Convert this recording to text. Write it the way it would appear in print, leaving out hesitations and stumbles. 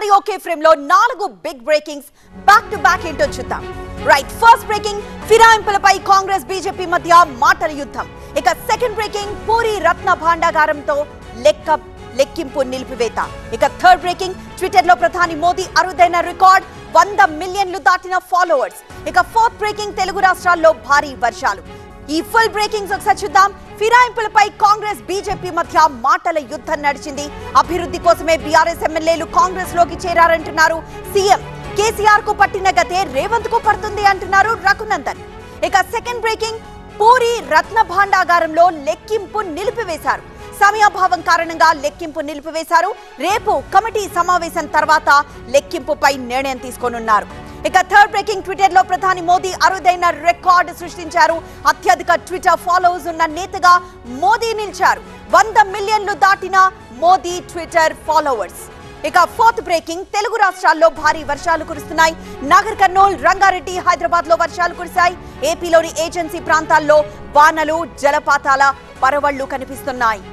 ఈసారి okay frame లో 4 big breakings back to back ఏంటో చూద్దాం. రైట్, ఫస్ట్ బ్రేకింగ్ ఫిరాయింపులపై కాంగ్రెస్ బీజేపీ మధ్య మాటల యుద్ధం. ఇక సెకండ్ బ్రేకింగ్ పూరి రత్న భాండాగారంతో లెక్కింపు నిలిపివేత. ఇక థర్డ్ బ్రేకింగ్ ట్విట్టర్ లో ప్రధాని మోదీ అరుదైన రికార్డ్ 100 మిలియన్లు దాటిన ఫాలోవర్స్. ఇక ఫోర్త్ బ్రేకింగ్ తెలుగు రాష్ట్రాల్లో భారీ వర్షాలు. ఈ ఫుల్ బ్రేకింగ్స్ ఒకసారి చూద్దాం. ఫిరాయింపులపై కాంగ్రెస్ బీజేపీ మధ్య మాటల యుద్ధం నడిచింది. అభివృద్ధి కోసమే బీఆర్ఎస్ ఎమ్మెల్యేలు కాంగ్రెస్ లోకి చేరారంటున్నారు సీఎం. కేసీఆర్ కు పట్టిన గతే రేవంత్ కు పడుతుంది అంటున్నారు రఘునందన్. ఇక సెకండ్ బ్రేకింగ్ పూరి రత్న భాండాగారంలో లెక్కింపు నిలిపివేశారు. సమయాభావం కారణంగా లెక్కింపు నిలిపివేశారు. రేపు కమిటీ సమావేశం తర్వాత లెక్కింపుపై నిర్ణయం తీసుకోనున్నారు. ఇక థర్డ్ బ్రేకింగ్ ట్విట్టర్ లో ప్రధాని మోదీ అరుదైన రికార్డు సృష్టించారు. అత్యధిక ట్విట్టర్ ఫాలోవర్స్ ఉన్న నేతగా మోదీ నిలిచారు. 100 మిలియన్లు దాటిన మోదీ ట్విట్టర్ ఫాలోవర్స్. ఇక ఫోర్త్ బ్రేకింగ్ తెలుగు రాష్ట్రాల్లో భారీ వర్షాలు కురుస్తున్నాయి. నాగర్ కర్నూల్, రంగారెడ్డి, హైదరాబాద్ లో వర్షాలు కురిశాయి. ఏపీలోని ఏజెన్సీ ప్రాంతాల్లో వానలు, జలపాతాల పరవళ్లు కనిపిస్తున్నాయి.